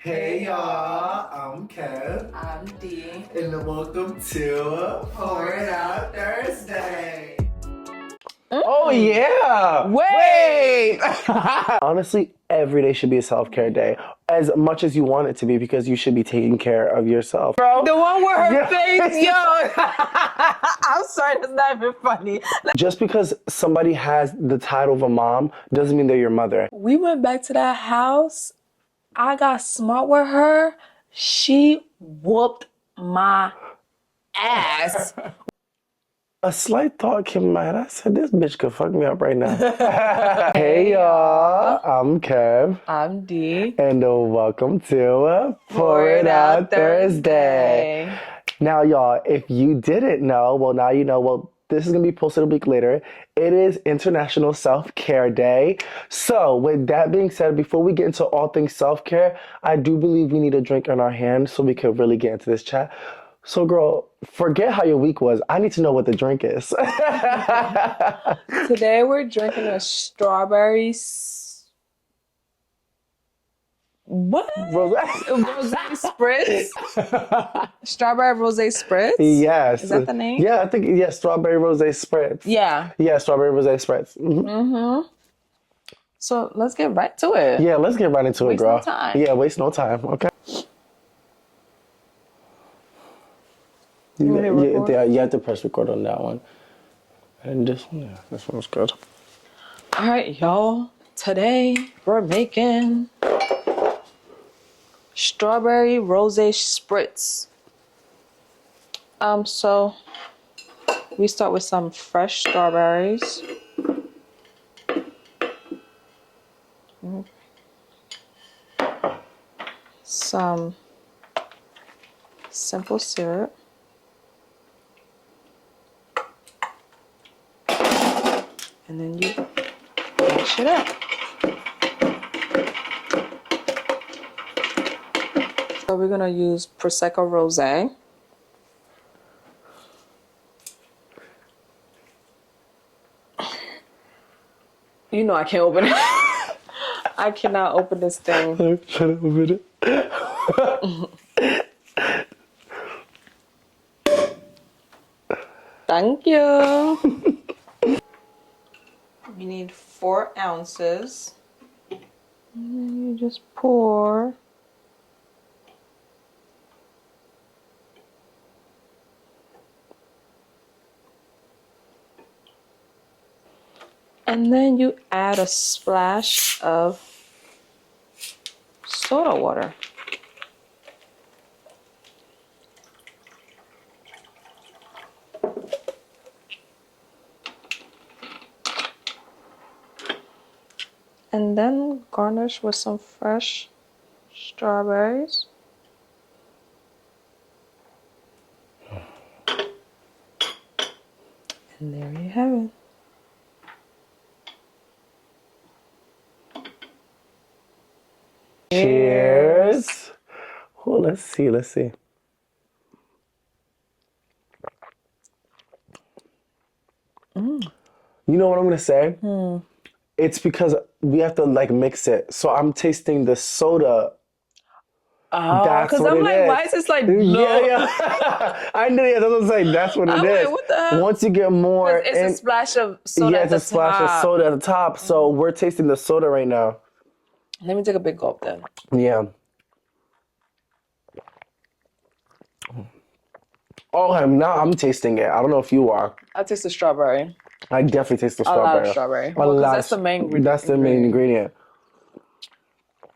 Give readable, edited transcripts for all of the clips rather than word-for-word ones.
Hey y'all, I'm Kev. I'm D. And welcome to Pour It Out Thursday. Oh yeah! Wait! Honestly, every day should be a self-care day. As much as you want it to be, because you should be taking care of yourself. Bro. The one with her Yeah. face, yo! I'm sorry, that's not even funny. Just because somebody has the title of a mom doesn't mean they're your mother. We went back to that house. I got smart with her. She whooped my ass. A slight thought came in my head. I said, this bitch could fuck me up right now. Hey y'all, I'm Kev. I'm D. And welcome to Pour It Out Thursday. Now, y'all, if you didn't know, well, now you know. Well, this is going to be posted a week later. It is International Self-Care Day. So, with that being said, before we get into all things self-care, I do believe we need a drink in our hand so we can really get into this chat. So, girl, forget how your week was. I need to know what the drink is. Today we're drinking a strawberry... What? Rosé spritz? Strawberry rosé spritz? Yes. Is that the name? Yeah, I think, yes, strawberry rosé spritz. Yeah. Yeah, strawberry rosé spritz. So let's get right to it. Yeah, let's get right into it, girl. Waste no time. Yeah, waste no time. Okay. You want me to record? You have to press record on that one. And this one, yeah, this one's good. All right, y'all. Today we're making strawberry rosé spritz. So we start with some fresh strawberries. Some simple syrup. And then you mix it up. So we're gonna use Prosecco Rosé. You know I can't open it. I cannot open this thing. I'm trying to open it. Thank you. You need 4 ounces. And then you just pour. And then you add a splash of soda water. And then garnish with some fresh strawberries. And there you have it. Cheers. Oh, let's see. You know what I'm gonna say? It's because we have to like mix it. So I'm tasting the soda. Oh, That's because what I'm it like, is. why is this like Yeah. I knew. Yeah, that's what I'm saying. That's what it I'm is. like, what the hell? Once you get more, It's a splash of soda yeah, at it's the a splash top. of soda at the top. So we're tasting the soda right now. Let me take a big gulp then. Yeah. Oh, now I'm tasting it. I don't know if you are. I taste the strawberry. I definitely taste the A lot strawberry. of strawberry. A Well, 'cause lot. that's the main ingredient. That's the main ingredient.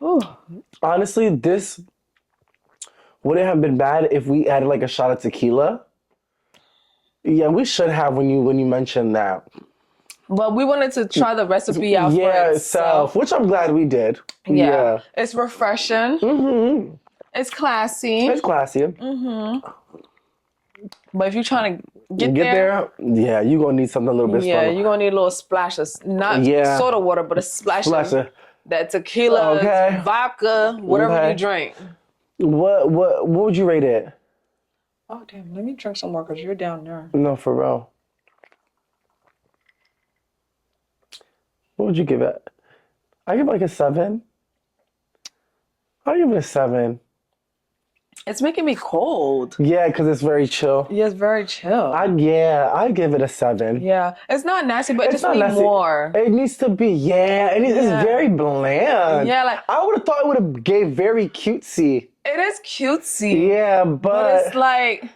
Ooh. Honestly, this wouldn't have been bad if we added like a shot of tequila. Yeah, we should have when you mentioned that. But we wanted to try the recipe out Yeah, first. itself, which I'm glad we did. Yeah. It's refreshing. Mm-hmm. It's classy. It's classy. But if you're trying to get there, yeah, you're gonna need something a little bit yeah, stronger. you're gonna need a little splash of not Yeah. soda water, but a splash Splash of it. that tequila, Okay. vodka, whatever Okay. you drink. What would you rate it? Oh damn! Let me drink some more because you're down there. No, for real. What would you give it? I give it like a 7. I'll give it a 7. It's making me cold. Yeah, because it's very chill. Yeah, it's very chill. I'd give it a 7. Yeah, it's not nasty, but it It's just not needs nasty. more. It needs to be, it's very bland. Yeah, like I would have thought it would have gave very cutesy. it is cutesy. Yeah, But but it's like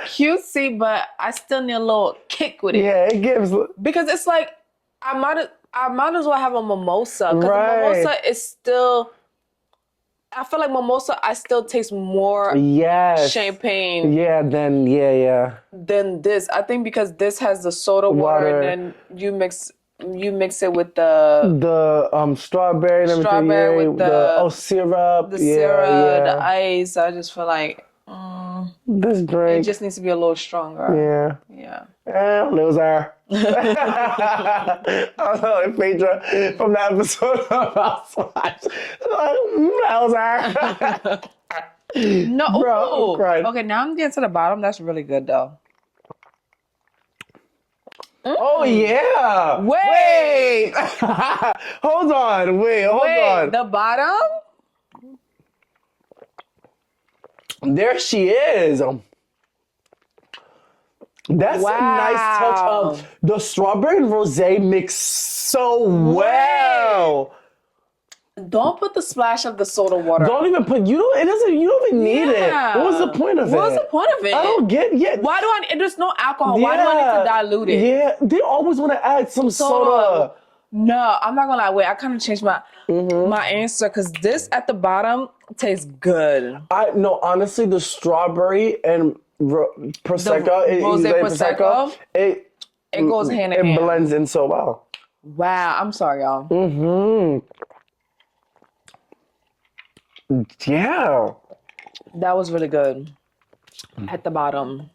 cutesy, but I still need a little kick with it. yeah, it gives. Because it's like I might as well have a mimosa. Because Right. a mimosa is still. I feel like mimosa. I still taste more Yes. champagne Yeah, then than this. I think because this has the soda water, and then you mix it with the strawberry and everything. Strawberry Yeah, with the syrup. the Yeah, syrup, yeah. the ice. I just feel like This it drink. just needs to be a little stronger. Yeah. Yeah. Loser. I was like Phaedra from that episode of Housewives. Loser. No, Bro, ooh. I'm crying. Okay, now I'm getting to the bottom. That's really good though. Oh yeah. Wait. Hold on. Wait, hold on. The bottom? There she is. That's a nice touch of the strawberry and rosé mix so well. Don't put the splash of the soda water. Don't even put you don't even need it. What was the point of it? What was the point of it? I don't get Why do I there's no alcohol. Why do I need to dilute it? Yeah, they always want to add some soda. No, I'm not gonna lie. Wait, I kind of changed my answer because this at the bottom tastes good. Honestly, the strawberry and prosecco, rosé prosecco, it goes hand in hand. It blends in so well. Wow, I'm sorry, y'all. Yeah. That was really good. At the bottom.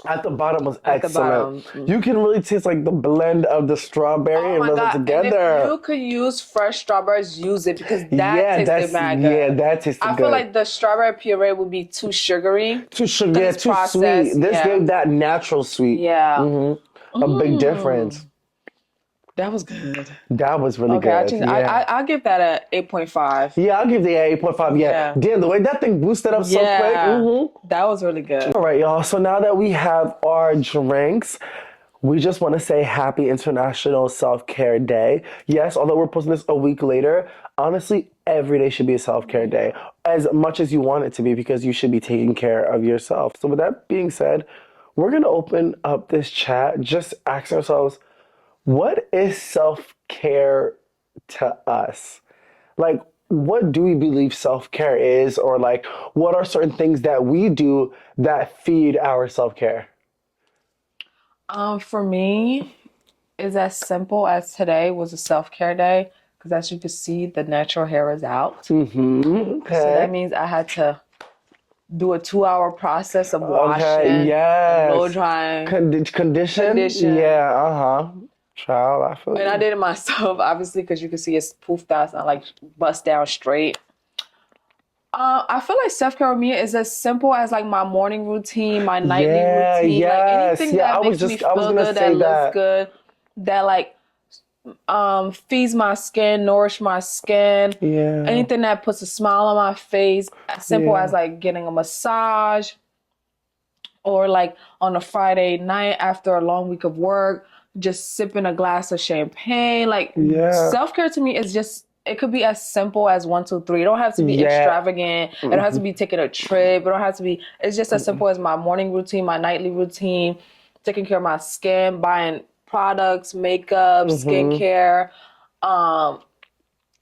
At the bottom was At the excellent. bottom. You can really taste like the blend of the strawberry and rosé together. And if you could use fresh strawberries, use it because that tasted mad good. Yeah, that tasted good. I feel like the strawberry puree would be too sugary. Too sugar, it's too processed, sweet. This yeah. gave that natural sweet. Yeah. A big difference. That was good. That was really good. I'll give that a 8.5. Yeah, I'll give the 8.5. Yeah. Damn, the way that thing boosted up so quick. That was really good. All right, y'all. So now that we have our drinks, we just want to say happy International Self-Care Day. Yes, although we're posting this a week later, honestly, every day should be a self-care day. As much as you want it to be, because you should be taking care of yourself. So with that being said, we're going to open up this chat. Just ask ourselves, what is self-care to us? Like, what do we believe self-care is? Or like, what are certain things that we do that feed our self-care? For me, it's as simple as today was a self-care day. Because as you can see, the natural hair is out. Okay. So that means I had to do a 2-hour process of washing, blow drying, condition. Yeah, Child, I feel and I did it myself, obviously, because you can see it's poofed out, it's not like bust down straight. I feel like self-care with me is as simple as like my morning routine, my nightly routine, like anything that makes me feel good, that looks good, that like feeds my skin, nourish my skin. Yeah. Anything that puts a smile on my face, as simple as like getting a massage, or like on a Friday night after a long week of work, just sipping a glass of champagne. Like self-care to me is just, it could be as simple as 1, 2, 3. It don't have to be extravagant. It don't have to be taking a trip. It don't have to be, it's just as simple as my morning routine, my nightly routine, taking care of my skin, buying products, makeup, skincare,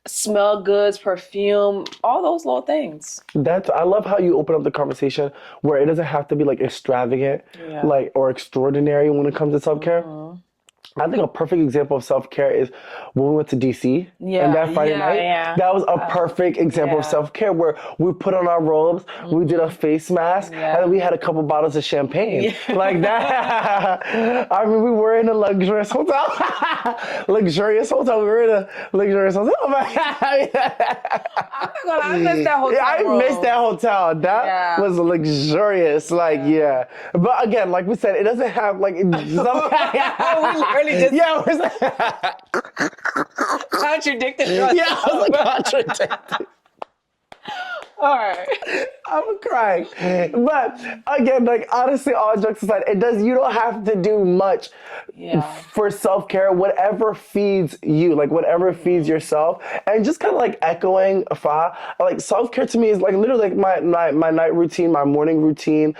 smell goods, perfume, all those little things. I love how you open up the conversation where it doesn't have to be like extravagant, like, or extraordinary when it comes to self-care. I think a perfect example of self-care is when we went to DC and that Friday night. That was a perfect example of self-care where we put on our robes, we did a face mask, and then we had a couple bottles of champagne. Like that. I mean, we were in a luxurious hotel. We were in a luxurious hotel. I'm not gonna lie, I missed that hotel. I missed that hotel. That was luxurious. Like, But again, like we said, it doesn't have like... We literally literally just Yeah, it was contradicted yourself. yeah, I was like contradicting. All right. I'm crying. But again, like honestly, all jokes aside, you don't have to do much for self-care, whatever feeds you, like whatever feeds yourself. And just kind of like echoing Fa, like self-care to me is like literally like my night routine, my morning routine.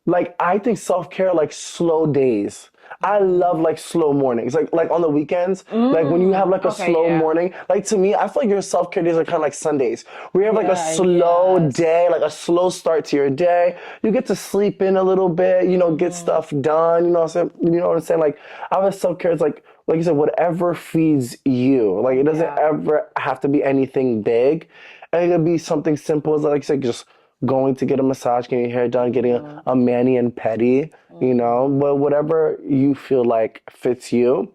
Like I think self-care like slow days. I love like slow mornings, like on the weekends, like when you have like a slow morning. Like to me, I feel like your self-care days are kind of like Sundays. We have like a slow day, like a slow start to your day. You get to sleep in a little bit, you know, get stuff done. You know what I'm saying? You know what I'm saying? Like I have self-care. It's like you said, whatever feeds you. Like it doesn't ever have to be anything big. And it could be something simple as like you said, just going to get a massage, getting your hair done, getting a mani and pedi, you know, but whatever you feel like fits you.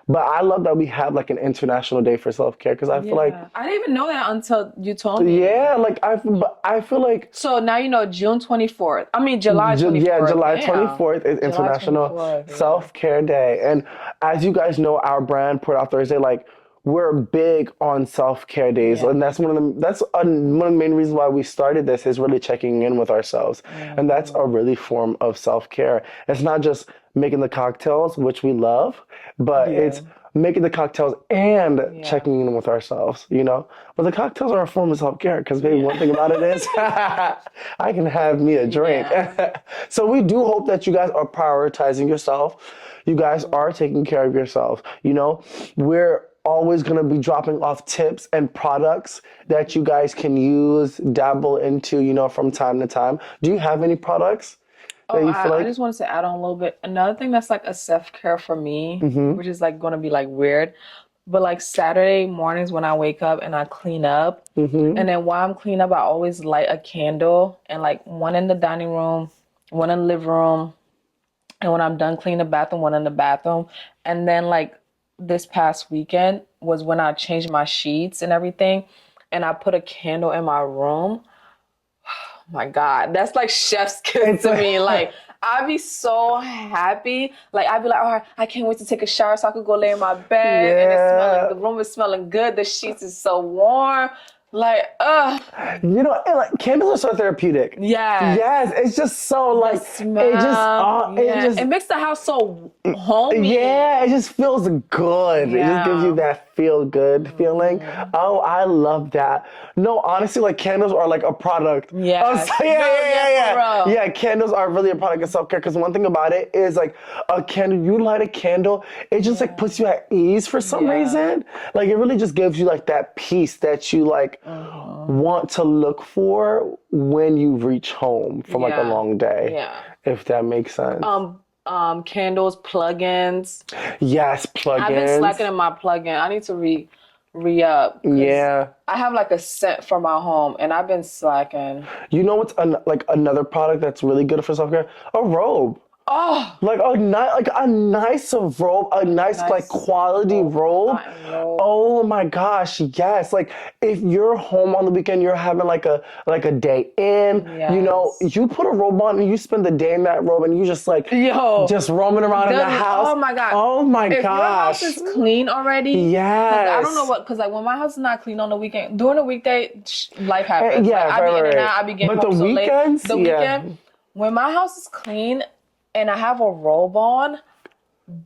But I love that we have like an international day for self-care because I feel like I didn't even know that until you told me. Yeah, like I feel like so now you know June 24th. I mean July 24th. Yeah, July 24th is International Self-Care Day. And as you guys know, our brand Put Out Thursday, like we're big on self-care days, and that's one of the main reasons why we started this is really checking in with ourselves, and that's a really form of self-care. It's not just making the cocktails, which we love, but it's making the cocktails and checking in with ourselves, you know? But the cocktails are a form of self-care because maybe one thing about it is I can have me a drink. So we do hope that you guys are prioritizing yourself. You guys are taking care of yourself. You know, we're always going to be dropping off tips and products that you guys can use, dabble into, you know, from time to time. Do you have any products? I just wanted to add on a little bit. Another thing that's like a self-care for me, which is like going to be like weird, but like Saturday mornings when I wake up and I clean up, and then while I'm cleaning up, I always light a candle, and like one in the dining room, one in the living room, and when I'm done cleaning the bathroom, one in the bathroom. And then like this past weekend was when I changed my sheets and everything, and I put a candle in my room. My God, that's like chef's kiss to me. Like, I'd be so happy. Like, I'd be like, oh, I can't wait to take a shower so I could go lay in my bed. And it's smelling, the room is smelling good. The sheets is so warm. Like, you know, and like candles are so therapeutic. Yes, it's just so like smell, it makes the house so homey. Yeah, it just feels good. It just gives you that feel good feeling. Oh, I love that. No, honestly, like candles are like a product. Yeah, candles are really a product of self-care because one thing about it is like a candle, you light a candle, it just like puts you at ease for some reason. Like it really just gives you like that peace that you like want to look for when you reach home from like a long day. If that makes sense. Candles, plugins. Yes, plugins. I've been slacking in my plugin. I need to re-up. Yeah. I have like a set for my home and I've been slacking. You know what's like another product that's really good for self-care? A robe. Oh, like a nice robe, a nice like quality robe. Oh my gosh, yes! Like if you're home on the weekend, you're having like a day in. You know, you put a robe on and you spend the day in that robe, and you just like just roaming around in the house. Oh my God! Oh my gosh! If your house is clean already, yes. I don't know what, because like when my house is not clean on the weekend, during the weekday, life happens. I be in and out. I be getting home so late. The weekend, when my house is clean and I have a robe on,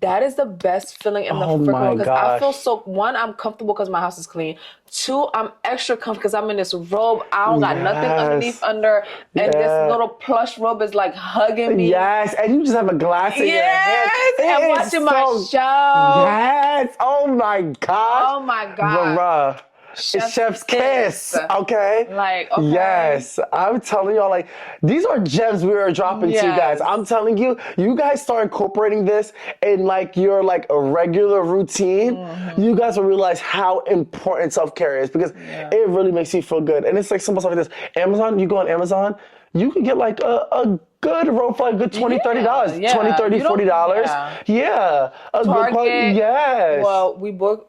that is the best feeling in the freaking world. Because I feel so, one, I'm comfortable because my house is clean. Two, I'm extra comfortable because I'm in this robe. I don't got nothing underneath under. And this little plush robe is like hugging me. Yes, and you just have a glass in your hand. And watching my show. Yes, oh my gosh. Oh my God. Chef's kiss. Okay. Like, okay. Yes. I'm telling y'all, like, these are gems we are dropping to you guys. I'm telling you, you guys start incorporating this in like your like a regular routine. You guys will realize how important self-care is because it really makes you feel good. And it's like simple stuff like this. Amazon, you go on Amazon, you can get like a good roll for a good $20, $30. Yeah. $20, $30, $40. Yeah. A Target. good yes. Well,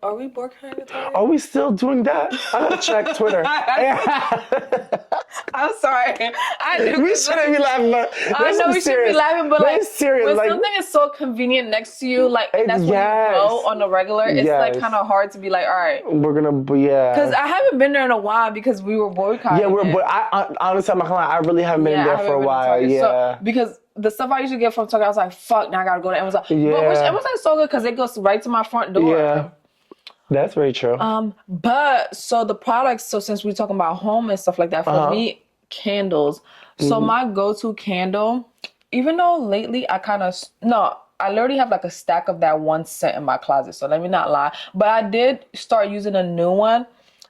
are we book at Target? Are we still doing that? I gotta check Twitter. I'm sorry. We shouldn't be laughing, but I know we shouldn't be laughing, but like serious. when like, something is so convenient next to you, like and that's when you go on the regular, it's like kind of hard to be like, all right, we're gonna because I haven't been there in a while because we were boycotting. Yeah, but I honestly, I'm not gonna lie, I really haven't been there for a while. Yeah, so, because the stuff I usually get from Target, I was like, fuck, now I gotta go to Amazon. Yeah. But which Amazon's so good because it goes right to my front door. Yeah. That's very true. But so the products, so since we're talking about home and stuff like that, for me, candles. So my go-to candle, even though lately I literally have like a stack of that one scent in my closet. So let me not lie. But I did start using a new one.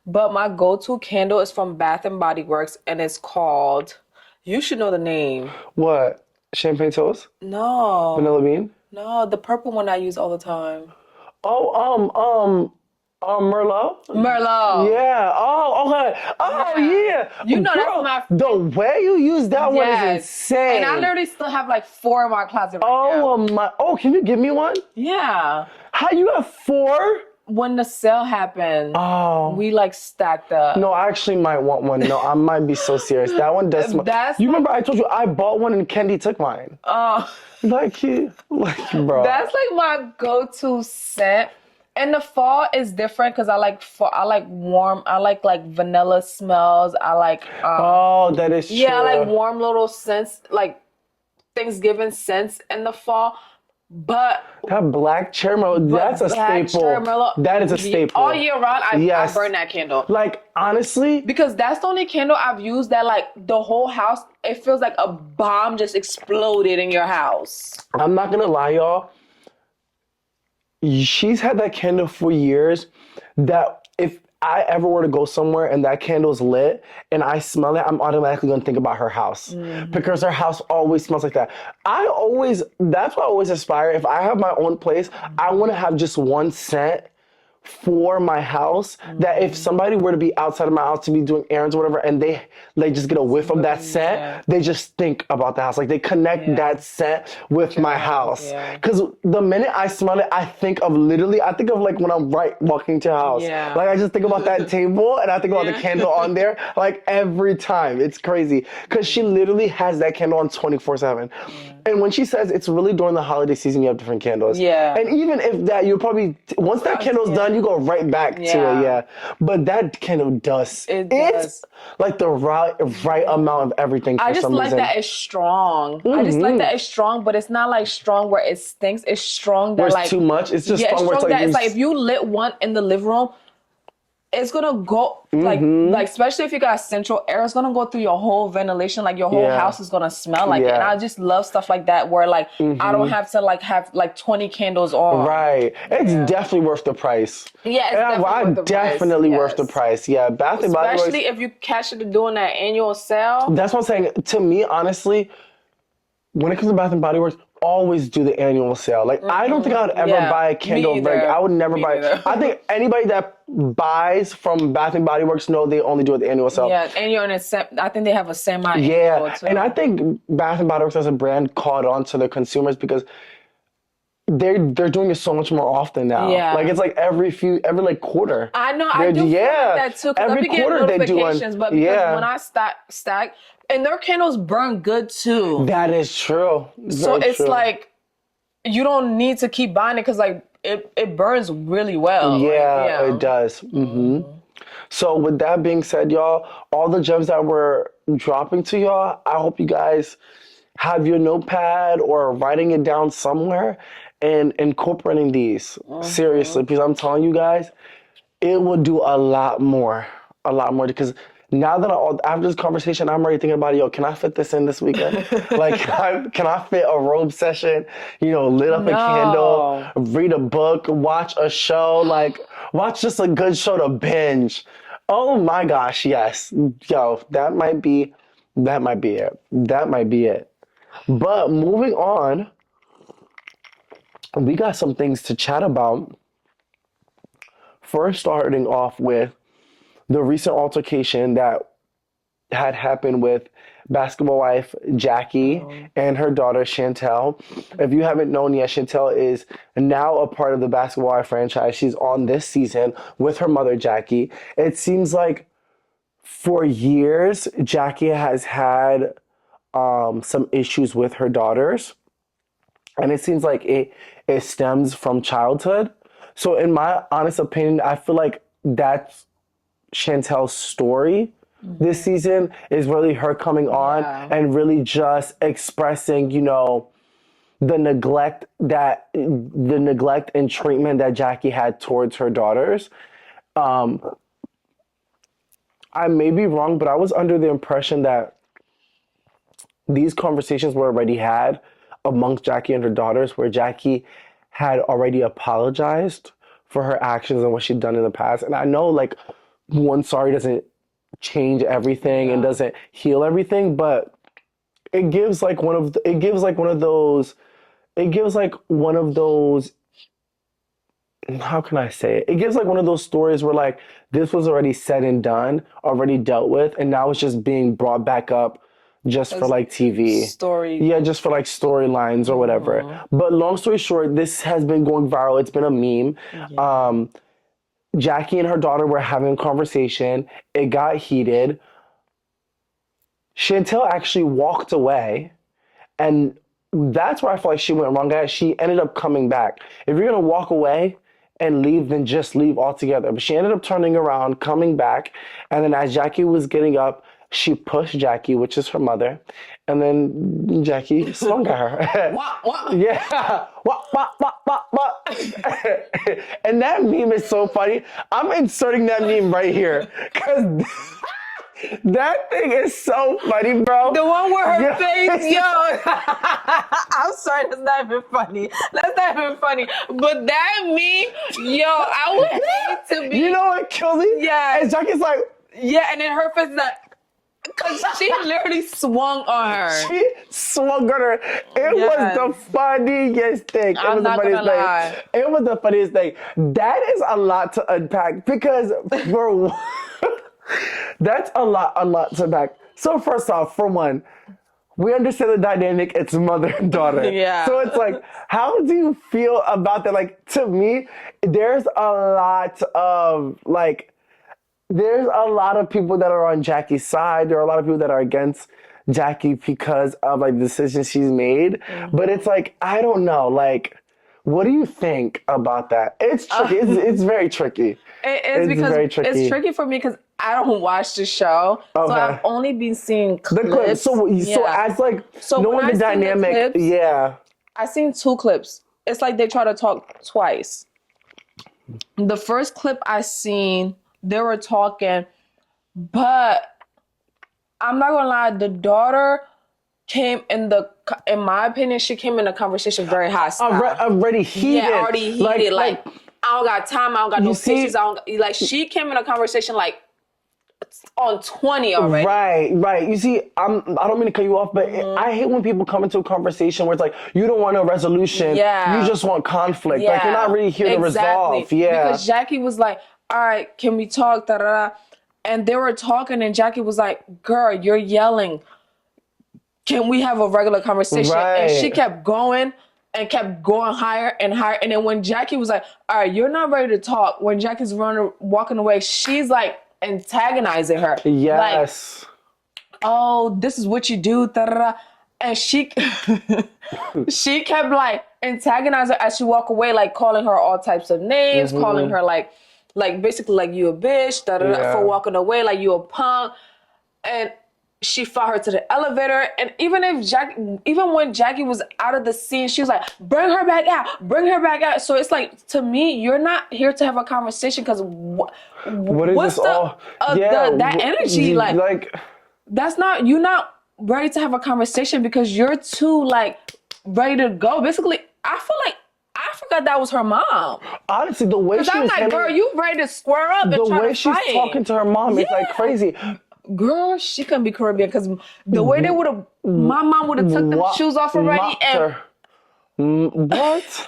But my go-to candle is from Bath and Body Works, and it's called, you should know the name. What? Champagne Toast? No. Vanilla Bean? No, the purple one I use all the time. Oh, Merlot? Merlot. Yeah. Oh, okay. Oh, yeah. You know, girl, that's my... The way you use that one is insane. And I literally still have like 4 in my closet right now. Oh, can you give me one? Yeah. How you got 4? When the sale happened, we like stacked up. No, I actually might want one. No, I might be so serious. That one does smell. You remember I told you I bought one and Kendi took mine. Oh. Like, bro. That's like my go-to scent. And the fall is different because I like warm. I like vanilla smells. I like. That is true. Yeah, I like warm little scents, like Thanksgiving scents in the fall. But that black cherry Merlot, that's a staple. That is a staple. All year round, I burn that candle. Like, honestly. Because that's the only candle I've used that like the whole house, it feels like a bomb just exploded in your house. I'm not going to lie, y'all. She's had that candle for years that if I ever were to go somewhere and that candle's lit and I smell it, I'm automatically going to think about her house because her house always smells like that. That's what I always aspire. If I have my own place, I want to have just one scent for my house that if somebody were to be outside of my house to be doing errands or whatever and they just get a whiff of that scent, they just think about the house. Like they connect that scent with my house. Because the minute I smell it, I think of like when I'm walking to your house. Like I just think about that table and I think about the candle on there like every time. It's crazy. Because she literally has that candle on 24/7. And when she says it's really during the holiday season, you have different candles. And even if that, you'll probably, once that candle's done, you go right back to it, But that candle does. It's like the right amount of everything for some reason. I just like that it's strong. I just like that it's strong, but it's not like strong where it stinks. It's strong that where it's too much. It's just strong where it's like if you lit one in the living room, it's gonna go like especially if you got central air, it's gonna go through your whole ventilation, like your whole house is gonna smell like it. And I just love stuff like that where like I don't have to like have like 20 candles on. Right. It's definitely worth the price. Yeah, it's definitely worth the price. Yeah, Bath and Body Works. Especially if you catch it doing that annual sale. That's what I'm saying. To me, honestly, when it comes to Bath and Body Works, always do the annual sale. Like I don't think I would ever buy a candle. I would never buy. I think anybody that buys from Bath and Body Works know they only do it the annual sale. Yeah, and you're in I think they have a semi. Too. And I think Bath and Body Works as a brand caught on to the consumers because they're doing it so much more often now. Yeah. Like it's like every like quarter. I know. I do feel like that too. Every quarter they do one. But because when I stack. And their candles burn good too. That is true. So it's like you don't need to keep buying it because like it burns really well. Yeah, it does. So with that being said, y'all, all the gems that we're dropping to y'all, I hope you guys have your notepad or writing it down somewhere and incorporating these. Seriously, because I'm telling you guys, it will do a lot more because now that after this conversation, I'm already thinking about, yo, can I fit this in this weekend? Like, can I fit a robe session, lit up a candle, read a book, watch a show, like watch just a good show to binge. Oh my gosh, yes. Yo, that might be it. But moving on, we got some things to chat about. First, starting off with the recent altercation that had happened with basketball wife Jackie and her daughter Chantal. If you haven't known yet, Chantal is now a part of the basketball wife franchise. She's on this season with her mother Jackie. It seems like for years Jackie has had some issues with her daughters, and it seems like it stems from childhood. So in my honest opinion, I feel like that's Chantel's story this season is really her coming on and really just expressing, you know, the neglect and treatment that Jackie had towards her daughters. I may be wrong, but I was under the impression that these conversations were already had amongst Jackie and her daughters, where Jackie had already apologized for her actions and what she'd done in the past. And I know, like, one sorry doesn't change everything and doesn't heal everything, but it gives like one of those how can I say it? It gives like one of those stories where like this was already said and done, already dealt with, and now it's just being brought back up just for like TV. Yeah, just for like storylines or whatever. But long story short, this has been going viral. It's been a meme. Yeah. Jackie and her daughter were having a conversation. It got heated. Chantal actually walked away, and that's where I feel like she went wrong at. She ended up coming back. If you're gonna walk away and leave, then just leave altogether. But she ended up turning around, coming back, and then as Jackie was getting up, she pushed Jackie, which is her mother, and then Jackie swung at her. What? Yeah. What? And that meme is so funny. I'm inserting that meme right here because that thing is so funny, bro. The one with her face, yo. I'm sorry, that's not even funny. But that meme, yo, I would hate to be. You know what kills me? Yeah. And Jackie's like, yeah, and then her face is like, because she literally swung on her. She swung on her. It was the funniest thing. I'm not gonna lie. It was the funniest thing. That is a lot to unpack because that's a lot to unpack. So first off, for one, we understand the dynamic. It's mother and daughter. Yeah. So it's like, how do you feel about that? Like, to me, there's a lot of people that are on Jackie's side. There are a lot of people that are against Jackie because of like decisions she's made. But it's like, I don't know. Like, what do you think about that? It's tricky. It's very tricky. It is because it's tricky for me because I don't watch the show. Okay. So I've only been seeing clips. So as like knowing the dynamic, I've seen 2 clips. It's like they try to talk twice. The first clip I seen, they were talking, but I'm not gonna lie, the daughter came in my opinion, she came in the conversation very hostile. Already heated. Yeah, already heated. Like I don't got time, I don't got no patience. She came in a conversation like on 20 already. Right. You see, I don't mean to cut you off, but I hate when people come into a conversation where it's like, you don't want a resolution. Yeah. You just want conflict. Yeah. Like, you're not really here to resolve. Yeah. Because Jackie was like, all right, can we talk? Da, da, da. And they were talking, and Jackie was like, girl, you're yelling. Can we have a regular conversation? Right. And she kept going higher and higher. And then when Jackie was like, all right, you're not ready to talk. When Jackie's walking away, she's like antagonizing her. Yes. Like, oh, this is what you do. Da, da, da. And she kept like antagonizing her as she walked away, like calling her all types of names, calling her like basically like you a bitch, da, da, da, for walking away, like you a punk. And she fought her to the elevator. And even when Jackie was out of the scene, she was like, bring her back out. So it's like, to me, you're not here to have a conversation because what's that energy? Like, that's not, you're not ready to have a conversation because you're too like ready to go. Basically, I feel like I forgot that was her mom. Honestly, the way she was girl, you ready to square up and try to fight. The way she's talking to her mom is like crazy. Girl, she couldn't be Caribbean because the way they would have, my mom would have took them shoes off already. What?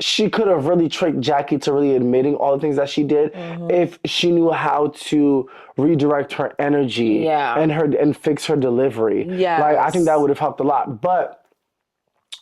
she could have really tricked Jackie to really admitting all the things that she did if she knew how to redirect her energy and fix her delivery. Like, I think that would have helped a lot. But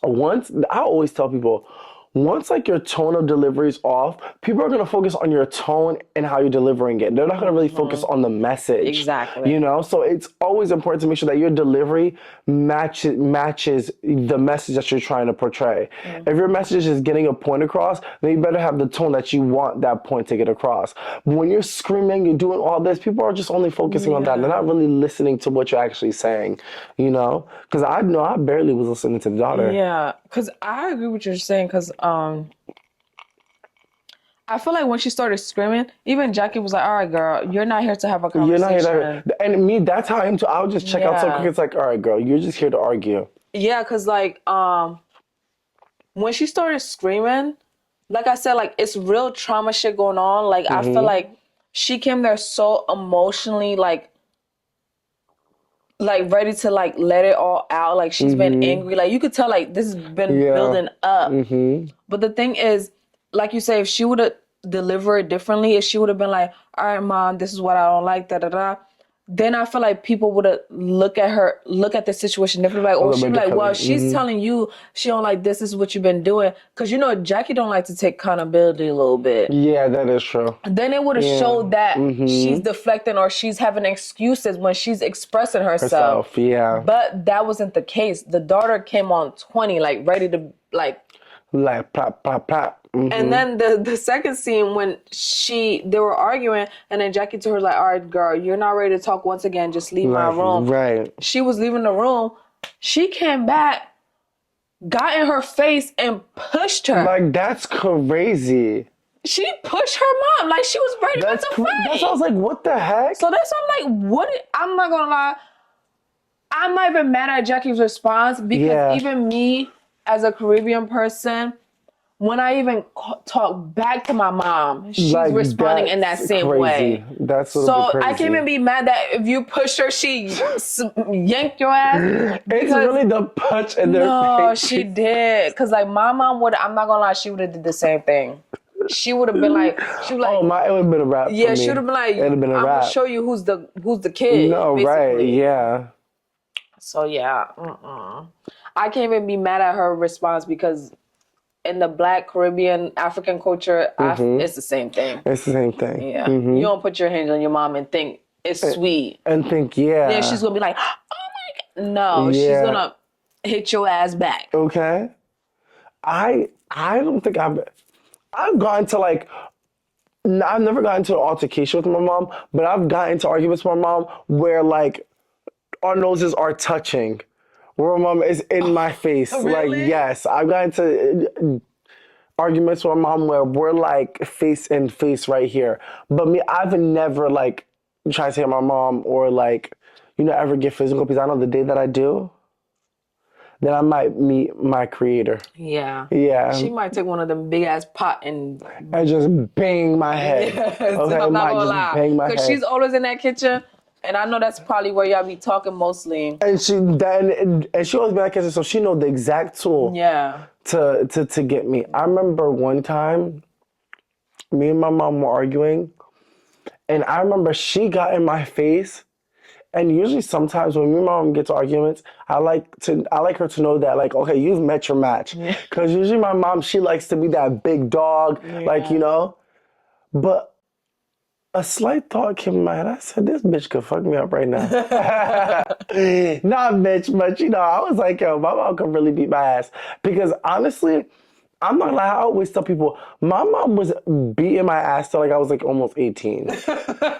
I always tell people, once like your tone of delivery is off, people are gonna focus on your tone and how you're delivering it. They're not gonna really focus on the message. Exactly. You know, so it's always important to make sure that your delivery matches the message that you're trying to portray. If your message is getting a point across, then you better have the tone that you want that point to get across. But when you're screaming, you're doing all this, people are just only focusing on that. They're not really listening to what you're actually saying. You know, because I know I barely was listening to the daughter. Yeah, because I agree with what you're saying. Because I feel like when she started screaming, even Jackie was like, all right, girl, you're not here to have a conversation. You're not here to, and me, that's how I am too. I would just check out so quick. It's like, all right, girl, you're just here to argue. Yeah, because like when she started screaming, like I said, like it's real trauma shit going on. Like I feel like she came there so emotionally, like ready to like let it all out. Like she's been angry. Like you could tell like this has been building up. But the thing is, like you say, if she would have delivered it differently, if she would have been like, all right, mom, this is what I don't like, then I feel like people would have look at the situation differently. Like, she'd be like, well, she's telling you she don't like this is what you've been doing. Because, you know, Jackie don't like to take accountability a little bit. Yeah, that is true. Then it would have showed that she's deflecting or she's having excuses when she's expressing herself. Yeah. But that wasn't the case. The daughter came on 20, like, ready to, like plop, plop, plop. And then the second scene when they were arguing, and then Jackie told her like, all right, girl, you're not ready to talk once again. Just leave my room. Right. She was leaving the room. She came back, got in her face, and pushed her. Like, that's crazy. She pushed her mom. Like, she was ready to fight. That sounds like, what the heck? So that's I'm like, I'm not gonna lie. I'm not even mad at Jackie's response because even me, as a Caribbean person, when I even talk back to my mom, she's like, responding in that same way. That's so crazy. I can't even be mad that if you pushed her, she yanked your ass. It's really the punch in their face. No, she did. Because like my mom I'm not gonna lie, she would have did the same thing. She would have been like, it would have been a wrap. Yeah, she would have been like, I'm gonna show you who's the kid. No, basically. Right? Yeah. So yeah, I can't even be mad at her response because in the Black, Caribbean, African culture, it's the same thing. It's the same thing. Yeah. You don't put your hands on your mom and think it's sweet. And think, Then she's going to be like, oh my God. No, she's going to hit your ass back. Okay. I don't think I've gotten to like, I've never gotten into an altercation with my mom, but I've gotten into arguments with my mom where like our noses are touching. Where my mom is in my face. Really? Like, yes. I've gotten into arguments with my mom where we're like face in face right here. But me, I've never like tried to hit my mom or like, ever get physical because I know the day that I do, then I might meet my creator. Yeah. Yeah. She might take one of them big ass pot and just bang my head. Yes. Okay, I'm not gonna lie. Bang my head. Because she's always in that kitchen. And I know that's probably where y'all be talking mostly. And she always be like, so she know the exact tool. To get me. I remember one time, me and my mom were arguing, and I remember she got in my face. And usually, sometimes when me and my mom get to arguments, I like her to know that like, okay, you've met your match. Because usually my mom, she likes to be that big dog, like but. A slight thought came in my head. I said, this bitch could fuck me up right now. Not bitch, but I was like, yo, my mom could really beat my ass. Because honestly, I'm not gonna lie, I always tell people, my mom was beating my ass till like I was like almost 18.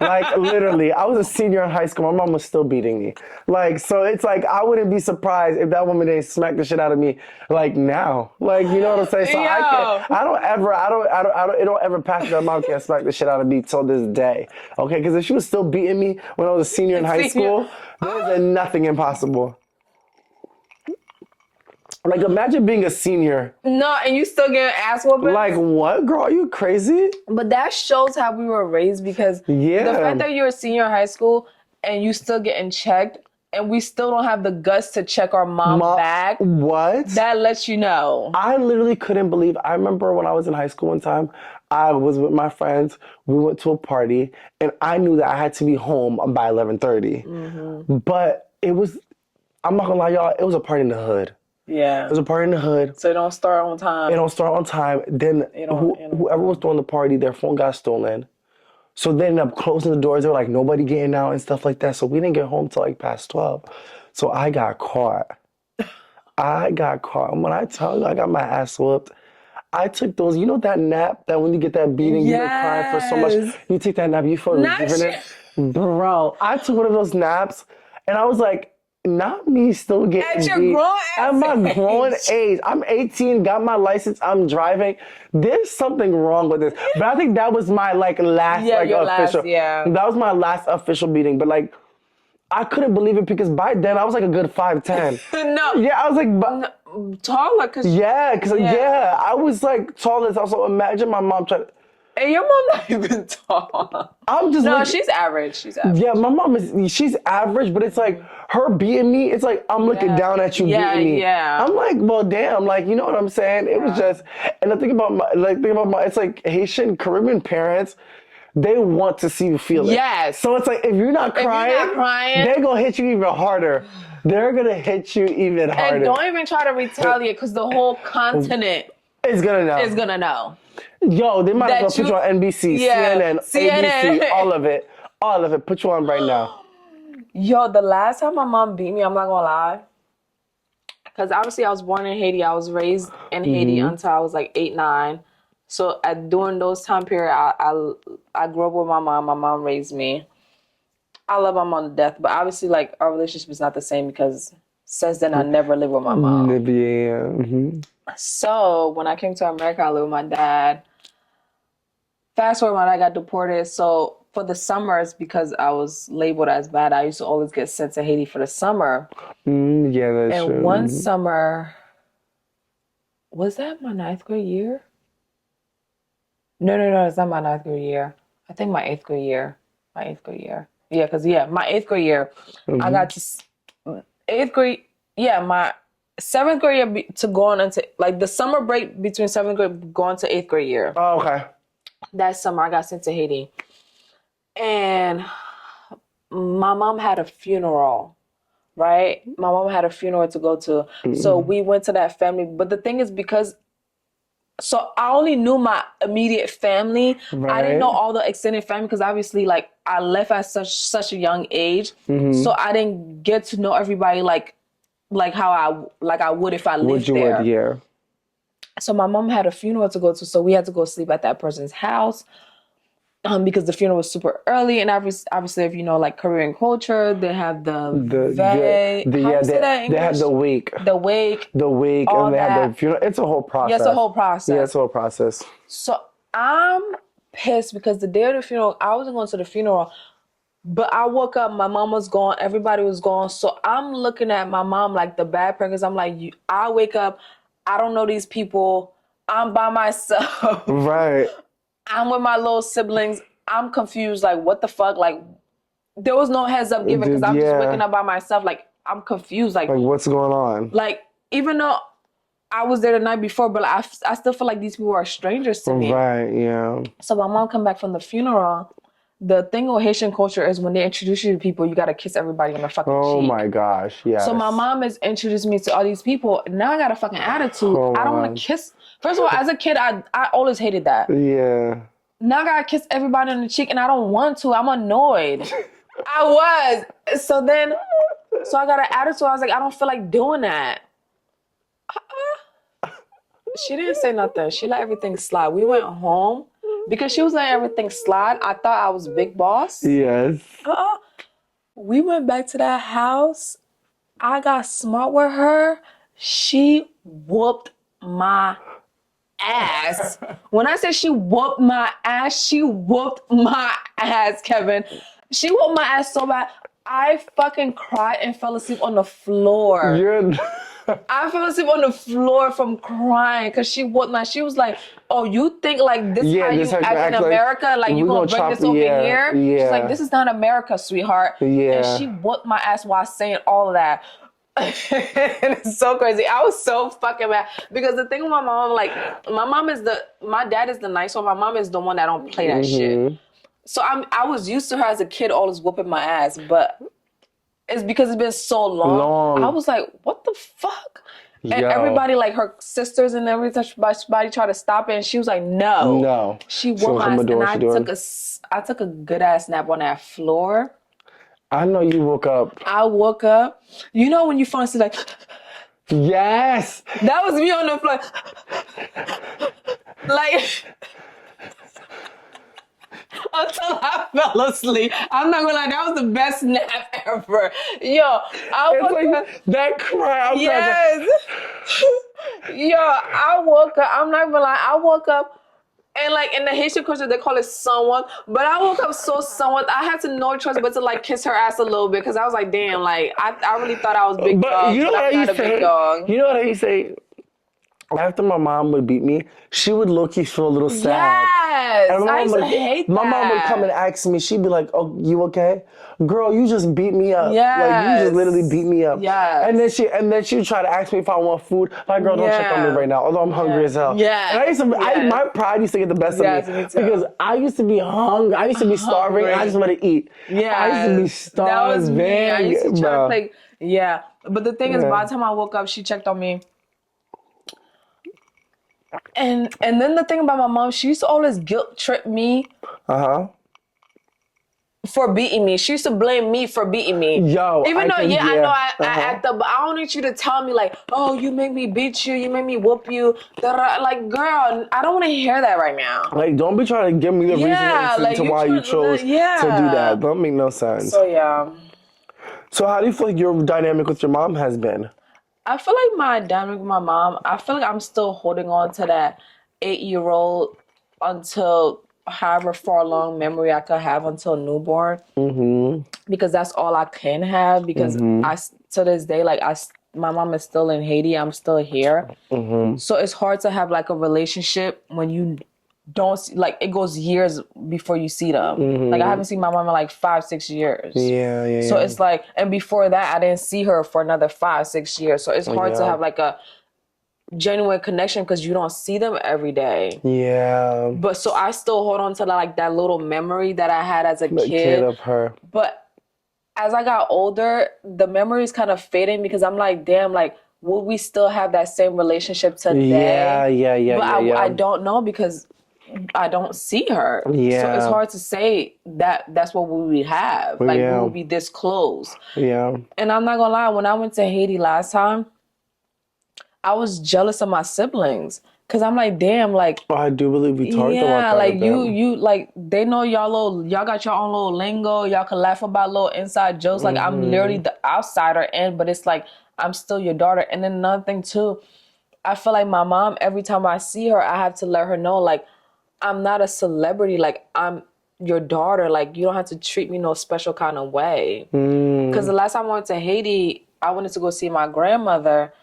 Like literally, I was a senior in high school, my mom was still beating me. Like, so it's like, I wouldn't be surprised if that woman didn't smack the shit out of me like now. Like, you know what I'm saying? So it don't ever pass that mom can't smack the shit out of me till this day. Okay, because if she was still beating me when I was a senior in high school, there's nothing impossible. Like, imagine being a senior. No, and you still getting ass whooping? Like, what, girl? Are you crazy? But that shows how we were raised because the fact that you're a senior in high school and you still getting checked and we still don't have the guts to check our mom back. What? That lets you know. I literally couldn't believe. I remember when I was in high school one time, I was with my friends. We went to a party, and I knew that I had to be home by 11:30. But it was, I'm not gonna lie, y'all, it was a party in the hood. Yeah. It was a party in the hood. So it don't start on time. It don't start on time. Then whoever was throwing the party, their phone got stolen. So they ended up closing the doors. They were like, nobody getting out and stuff like that. So we didn't get home till like past 12. So I got caught. And when I tell you I got my ass whooped, I took those, you know that nap that when you get that beating, you've been crying for so much, you take that nap, you feel rejuvenated. Bro, I took one of those naps and I was like, not me still getting at your beat. grown At my grown age. I'm 18, got my license, I'm driving. There's something wrong with this. But I think that was my like last official. That was my last official beating. But like, I couldn't believe it because by then I was like a good 5'10". No. Yeah, I was like taller cause I was like taller. So imagine my mom trying to. And your mom not even tall. I'm just she's average. She's average. Yeah, my mom she's average, but it's like her beating me, it's like I'm looking down at you beating me. Yeah. I'm like, well damn, like you know what I'm saying? It was just, and the thing about my it's like Haitian Caribbean parents, they want to see you feel it. Yes. So it's like if you're not crying, they're gonna hit you even harder. They're gonna hit you even harder. And don't even try to retaliate because the whole continent is gonna know. Yo, they might as well put you on NBC, CNN, ABC, all of it. Put you on right now. Yo, the last time my mom beat me, I'm not gonna lie, because obviously I was born in Haiti. I was raised in Haiti until I was like 8, 9. So during those time period, I grew up with my mom. My mom raised me. I love my mom to death, but obviously like our relationship is not the same because since then I never lived with my mom. So when I came to America, I lived with my dad. Fast forward, my dad got deported. So for the summers, because I was labeled as bad, I used to always get sent to Haiti for the summer. Yeah, that's true. And one summer, was that my 9th grade year? No, it's not my 9th grade year. I think my 8th grade year. Yeah, because my 8th grade year, I got to 8th grade. Yeah, my 7th grade year to go on into like the summer break between 7th grade going to 8th grade year. Oh, okay. That summer, I got sent to Haiti. And my mom had a funeral, right? My mom had a funeral to go to. So we went to that family. But the thing is, so I only knew my immediate family. Right. I didn't know all the extended family because obviously, like, I left at such a young age. So I didn't get to know everybody like how I would if I lived there. Yeah. So my mom had a funeral to go to, so we had to go sleep at that person's house because the funeral was super early. And obviously, if you know, like Korean culture, they have they have the wake, and they have the funeral. It's a whole process. Yeah, it's a whole process. Yeah, it's a whole process. So I'm pissed because the day of the funeral, I wasn't going to the funeral, but I woke up, my mom was gone, everybody was gone. So I'm looking at my mom like the bad person. I'm like, I wake up, I don't know these people. I'm by myself. Right. I'm with my little siblings. I'm confused. Like, what the fuck? Like, there was no heads up given because I'm just waking up by myself. Like, I'm confused. Like, what's going on? Like, even though I was there the night before, but I still feel like these people are strangers to me. Right, yeah. So my mom come back from the funeral. The thing with Haitian culture is when they introduce you to people, you got to kiss everybody on the fucking cheek. Oh my gosh, yes. So my mom has introduced me to all these people. Now I got a fucking attitude. I don't want to kiss. First of all, as a kid, I always hated that. Yeah. Now I got to kiss everybody on the cheek and I don't want to. I'm annoyed. I was. So I got an attitude. I was like, I don't feel like doing that. She didn't say nothing. She let everything slide. We went home. Because she was letting everything slide, I thought I was big boss. Yes. We went back to that house. I got smart with her. She whooped my ass. When I say she whooped my ass, she whooped my ass, Kevin. She whooped my ass so bad. I fucking cried and fell asleep on the floor. I fell asleep on the floor from crying because she was like, "Oh, you think like this how you act in America? Like you gonna bring this over here?" Yeah. She's like, "This is not America, sweetheart." Yeah. And she whooped my ass while saying all of that. And it's so crazy. I was so fucking mad because the thing with my mom, like my dad is the nice one. My mom is the one that don't play that shit. So I was used to her as a kid always whooping my ass, but it's because it's been so long. I was like, what the fuck? And everybody, like her sisters and everybody tried to stop it, and she was like, no. She whooped my ass, and I took a good ass nap on that floor. I know you woke up. I woke up. You know when you finally see like, yes, that was me on the floor, like. Until I fell asleep. I'm not gonna lie, that was the best nap ever. Yo, I woke up. That cry. Yes. Yo, I woke up. I'm not gonna lie, I woke up and like in the Haitian culture they call it someone, but I woke up so somewhat. I had to no choice but to like kiss her ass a little bit because I was like, damn, like I really thought I was big dog. You know what I used to say? You know what I used to say? After my mom would beat me, she would low-key feel a little sad. Yes, and I used to hate that. My mom would come and ask me, she'd be like, oh, you okay? Girl, you just beat me up. Yes. Like, you just literally beat me up. Yes. And then she would try to ask me if I want food. Like, girl, don't check on me right now, although I'm hungry as hell. Yeah. And I used to, my pride used to get the best of me. Because I used to be hungry. I used to be starving. I just wanted to eat. Yeah. I used to be starving. That was me. I used to try to play. Yeah. But the thing is, by the time I woke up, she checked on me. And then the thing about my mom, she used to always guilt trip me for beating me. She used to blame me for beating me. Yo, even though I know I act up, but I don't need you to tell me like, oh, you make me beat you, you make me whoop you. Like, girl, I don't want to hear that right now. Like, don't be trying to give me the reason to why you chose to do that. Don't make no sense. So yeah. So how do you feel like your dynamic with your mom has been? I feel like my dynamic with my mom, I feel like I'm still holding on to that 8-year-old until however far long memory I could have until newborn. Because that's all I can have. Because to this day, like my mom is still in Haiti. I'm still here. So it's hard to have like a relationship when you don't see, like it goes years before you see them. Like I haven't seen my mom in like 5-6 years. So it's like, and before that I didn't see her for another 5-6 years. So it's hard to have like a genuine connection because you don't see them every day. But so I still hold on to like that little memory that I had as a kid of her. But as I got older, the memory is kind of fading because I'm like, damn, like will we still have that same relationship today? But I don't know because I don't see her. So it's hard to say that that's what we would have. Like we would be this close. And I'm not gonna lie, when I went to Haiti last time, I was jealous of my siblings. Cause I'm like, damn, like I do believe we talked about that. Like you like they know y'all got your own little lingo, y'all can laugh about little inside jokes. Like I'm literally the outsider but it's like I'm still your daughter. And then another thing too, I feel like my mom, every time I see her, I have to let her know like I'm not a celebrity, like I'm your daughter, like you don't have to treat me no special kind of way. Because the last time I went to Haiti, I wanted to go see my grandmother,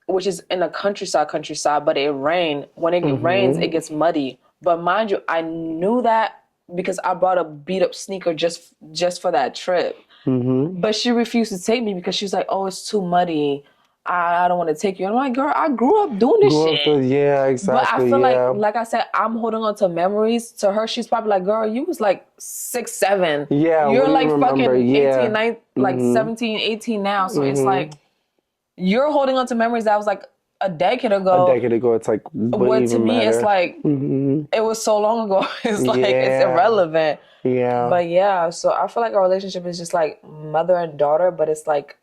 which is in the countryside, but it rained. When it rains, it gets muddy. But mind you, I knew that because I brought a beat up sneaker just for that trip. But she refused to take me because she was like, oh, it's too muddy. I don't want to take you. And I'm like, girl, I grew up doing this shit. Exactly. But I feel like I said, I'm holding on to memories. To her, she's probably like, girl, you was like 6, 7. You're like fucking 18, 19, like 17, 18 now. So it's like, you're holding on to memories that was like a decade ago. It's like, what to me, it's like, it was so long ago. It's like, it's irrelevant. But so I feel like our relationship is just like mother and daughter, but it's like,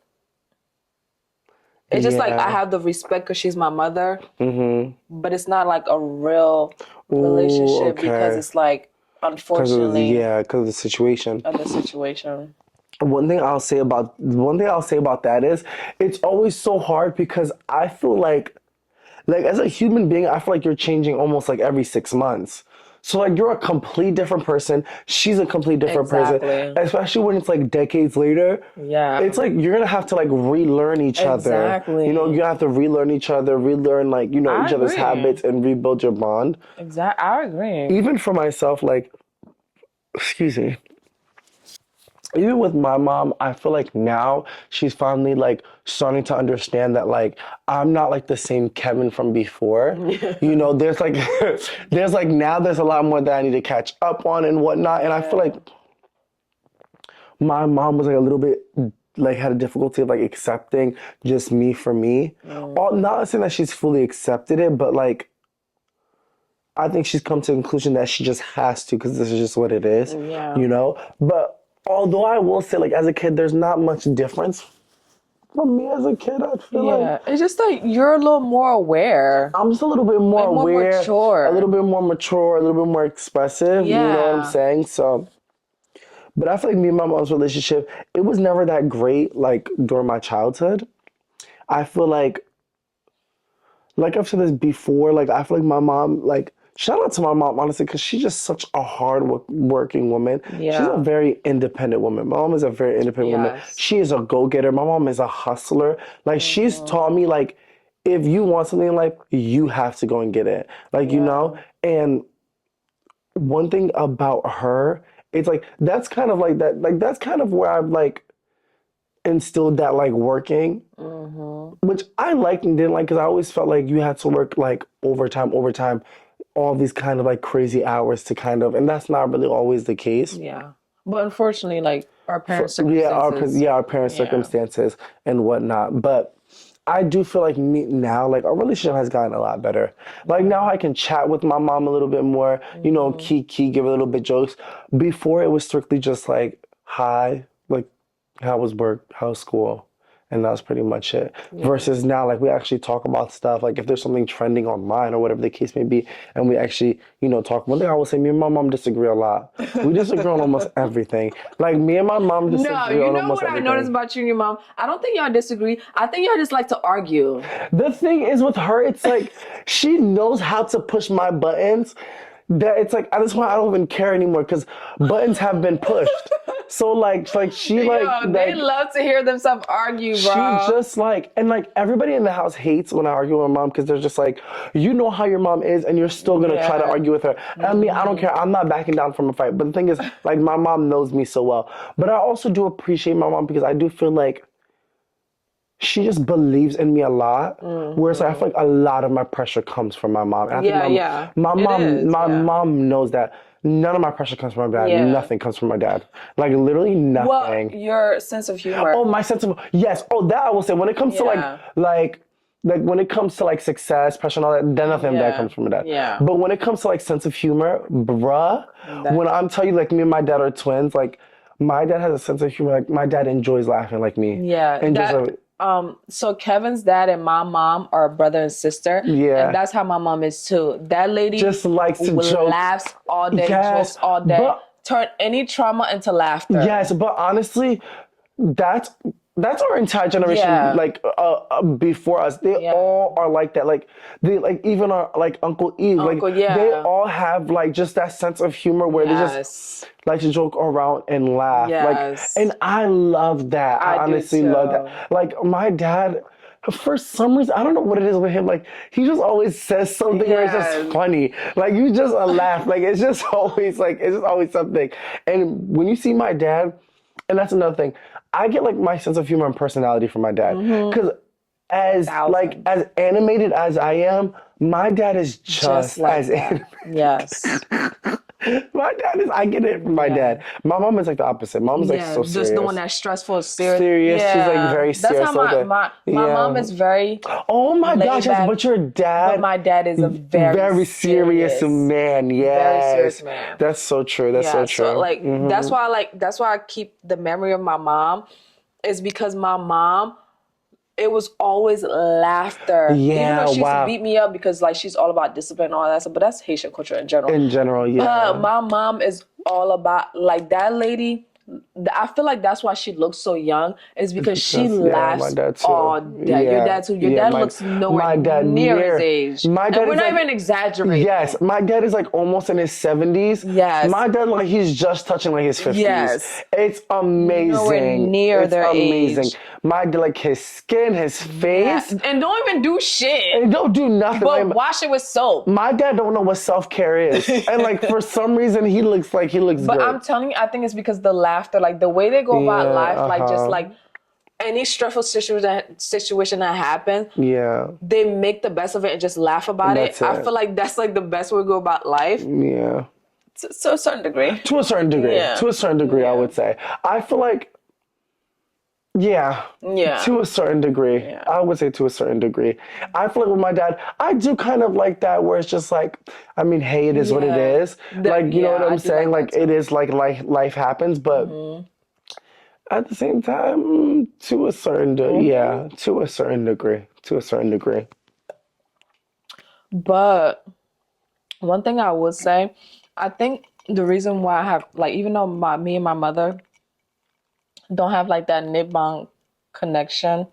it's just like I have the respect because she's my mother, but it's not like a real relationship because it's like, unfortunately, because of the situation. One thing I'll say about that is it's always so hard because I feel like as a human being, I feel like you're changing almost like every 6 months. So like you're a complete different person. She's a complete different person. Especially when it's like decades later. Yeah. It's like you're gonna have to like relearn each other. Exactly. You know, you have to relearn each other, relearn like, you know, each other's habits and rebuild your bond. Exactly. I agree. Even for myself, like, excuse me. Even with my mom, I feel like now she's finally like starting to understand that like I'm not like the same Kevin from before. You know, there's like now there's a lot more that I need to catch up on and whatnot. And I feel like my mom was like a little bit like had a difficulty of like accepting just me for me. Not saying that she's fully accepted it, but like I think she's come to the conclusion that she just has to because this is just what it is. Yeah. You know? But although I will say, like, as a kid, there's not much difference from me as a kid, I feel like. It's just like you're a little more aware. I'm just a little bit more aware. Mature. A little bit more mature, a little bit more expressive. Yeah. You know what I'm saying? So, but I feel like me and my mom's relationship, it was never that great, like, during my childhood. I feel like I've said this before, like, I feel like my mom, like, shout out to my mom, honestly, because she's just such a hard-working woman. Yeah. She's a very independent woman. My mom is a very independent woman. She is a go-getter. My mom is a hustler. Like, she's taught me, like, if you want something in life, you have to go and get it. Like, you know? And one thing about her, it's, like, that's kind of, like, that's kind of where I've, like, instilled that, like, working. Which I liked and didn't like, because I always felt like you had to work, like, overtime, all these kind of like crazy hours to kind of, and that's not really always the case. Yeah. But unfortunately, like our parents' circumstances. Our parents' circumstances and whatnot. But I do feel like me now, like our relationship has gotten a lot better. Like now I can chat with my mom a little bit more, you know, kiki, give a little bit jokes. Before it was strictly just like, hi, like how was work, how's school? And that's pretty much it. Versus now, like, we actually talk about stuff. Like, if there's something trending online or whatever the case may be, and we actually, you know, talk. One thing I will say, me and my mom disagree a lot. We disagree on almost everything. Like, me and my mom disagree on almost everything. No, you know what I noticed about you and your mom? I don't think y'all disagree. I think y'all just like to argue. The thing is with her, it's like, she knows how to push my buttons. That it's like, at this point, I don't even care anymore because buttons have been pushed. So like she like they love to hear themselves argue, bro. She just like, and like everybody in the house hates when I argue with my mom because they're just like, you know how your mom is and you're still gonna try to argue with her. I mean, I don't care. I'm not backing down from a fight. But the thing is, like, my mom knows me so well. But I also do appreciate my mom because I do feel like she just believes in me a lot. Whereas I feel like a lot of my pressure comes from my mom. And I think my mom knows that. None of my pressure comes from my dad. Nothing comes from my dad. Like, literally nothing. Well, your sense of humor. Oh, my sense of, yes. Oh, that I will say. When it comes to like when it comes to like success, pressure and all that, then nothing of that comes from my dad. Yeah. But when it comes to like sense of humor, bruh, when I'm telling you, like, me and my dad are twins, like, my dad has a sense of humor. Like, my dad enjoys laughing like me. Yeah. So Kevin's dad and my mom are brother and sister. Yeah. And that's how my mom is too. That lady just likes to joke. Laughs all day, jokes all day. Turn any trauma into laughter. Yes, but honestly, that's our entire generation, like before us. They all are like that. Like they like even our like Uncle Eve, they all have like just that sense of humor where they just like to joke around and laugh. Like, and I love that. I honestly love that. Like my dad, for some reason, I don't know what it is with him. Like he just always says something where it's just funny. Like you just laugh. Like it's just always something. And when you see my dad, and that's another thing, I get like my sense of humor and personality from my dad. Because as animated as I am, my dad is just like as animated. Yes. My dad is, I get it from my dad. My mom is like the opposite. Mom's like so serious. Just the one that's stressful, serious. She's like very serious. That's how my mom is very. Oh my gosh, yes, but your dad. But my dad is a very serious man. Yes. Very serious man. That's so true. That's so true. So like that's why I keep the memory of my mom, is because my mom, it was always laughter. Yeah, even though she used to beat me up because like she's all about discipline and all that stuff, but that's Haitian culture in general. In general, yeah. My mom is all about, like, that lady I feel like that's why she looks so young, is because she my laughs dad too. all day. Your dad too. Your dad looks nowhere near his age. My dad and we're is not like, even exaggerating. Yes, my dad is like almost in his 70s. Yes. My dad, like, he's just touching like his 50s. Yes. It's amazing. Nowhere near it's their amazing. age. My dad, like, his skin, his face. Yeah. And don't even do shit. And don't do nothing. But like, wash it with soap. my dad don't know what self-care is. And like for some reason he looks But good. I'm telling you, I think it's because the laughter, like the way they go about life, like just like any stressful situation that happens, they make the best of it and just laugh about it. I feel like that's like the best way to go about life. Yeah. To a certain degree. To a certain degree. Yeah. To a certain degree, I would say. I feel like to a certain degree. Yeah. I would say to a certain degree. I feel like with my dad, I do kind of like that where it's just like, I mean, hey, it is what it is. Like, you know what I'm saying? Like it is like life happens, but at the same time, to a certain to a certain degree. To a certain degree. But one thing I would say, I think the reason why I have, like, even though me and my mother don't have like that knit bond connection,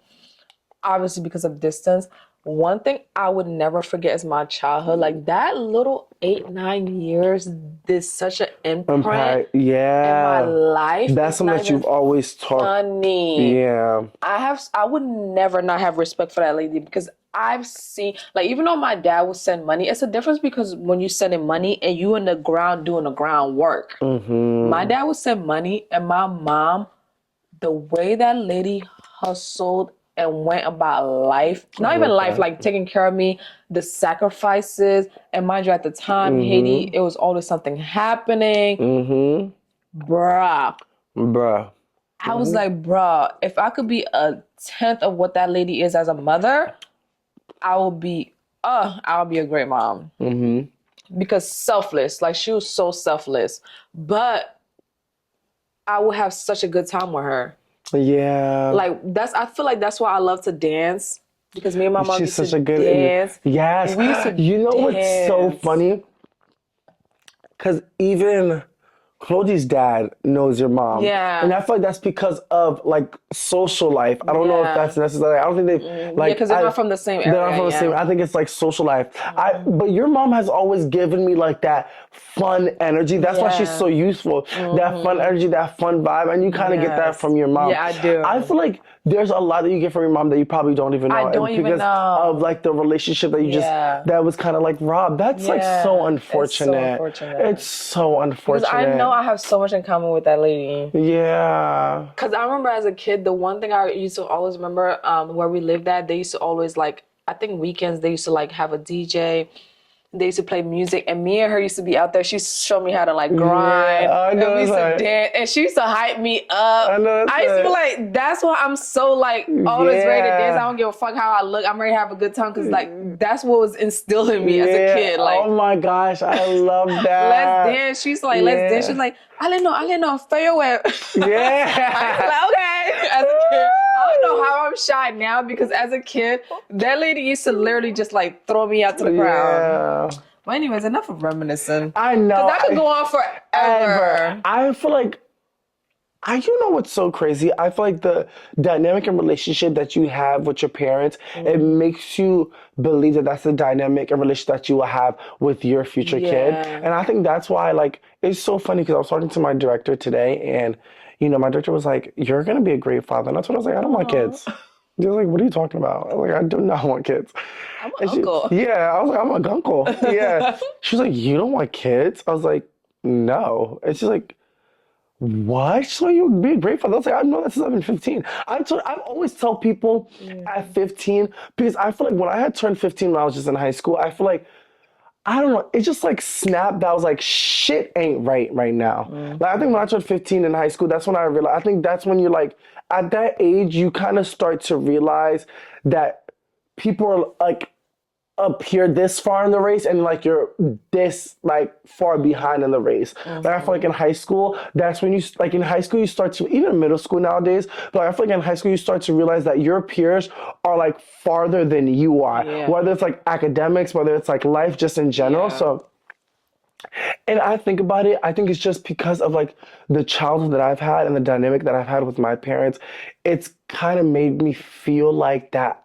obviously because of distance, one thing I would never forget is my childhood. Like that little 8-9 years did such an imprint in my life. That's something that you've always taught. Funny. Yeah. I would never not have respect for that lady, because I've seen, like, even though my dad would send money, it's a difference because when you sending money and you in the ground doing the groundwork. My dad would send money, and my mom, the way that lady hustled and went about life, not even life, like taking care of me, the sacrifices. And mind you, at the time, Haiti, it was always something happening. Bruh. I was like, bruh, if I could be a 10th of what that lady is as a mother, I'll be a great mom. Because selfless, like she was so selfless. But I would have such a good time with her. Yeah. Like I feel like that's why I love to dance, because me and my mom used to dance. Yes. We used to what's so funny? Because even Claudie's dad knows your mom. Yeah. And I feel like that's because of like social life. I don't know if that's necessary. I don't think they like, because they're not from the same area. They're not from the same. I think it's like social life. But your mom has always given me like that fun energy. That's why she's so useful. That fun energy, that fun vibe, and you kind of get that from your mom. Yeah, I do. I feel like there's a lot that you get from your mom that you probably don't even know. I don't even know. Because of like the relationship that you just, that was kind of like robbed. That's like so unfortunate. It's so unfortunate. Because I know I have so much in common with that lady. Yeah. Because I remember as a kid, the one thing I used to always remember where we lived at, they used to always like, I think weekends, they used to like have a DJ. They used to play music, and me and her used to be out there. She showed me how to like grind. I know, and we used to dance, and she used to hype me up. I used to be like, that's why I'm so like always ready to dance. I don't give a fuck how I look. I'm ready to have a good time, because like that's what was instilled in me as a kid. Like, oh my gosh, I love that. Let's dance. She's like, let's dance. She's like, I didn't know, farewell. Yeah. I was like, okay. As a kid, I don't know how I'm shy now, because as a kid, that lady used to literally just like throw me out to the ground. But anyways, enough of reminiscing. I know. Because that could go on forever. I feel like, you know what's so crazy? I feel like the dynamic and relationship that you have with your parents, it makes you believe that that's the dynamic and relationship that you will have with your future kid. And I think that's why, like, it's so funny, because I was talking to my director today, and, you know, my director was like, you're going to be a great father. And that's what I was like, I don't want kids. He was like, what are you talking about? I was like, I do not want kids. I'm an uncle. I was like, I'm an uncle. Yeah. She was like, you don't want kids? I was like, no. And she's like, what? She's like, you would be a great father. I was like, I know that since I've been 15. I always tell people at 15, because I feel like when I had turned 15 when I was just in high school, I feel like, I don't know, it just like snapped that I was like, shit ain't right now. Like, I think when I turned 15 in high school, that's when I realized, I think that's when you're like, at that age, you kind of start to realize that people are like up here this far in the race, and like you're this like far behind in the race. Like, I feel like in high school, that's when you, like in high school, you start to, even in middle school nowadays, but I feel like in high school, you start to realize that your peers are like farther than you are, whether it's like academics, whether it's like life just in general. So And I think about it, I think it's just because of like the childhood that I've had and the dynamic that I've had with my parents. It's kind of made me feel like that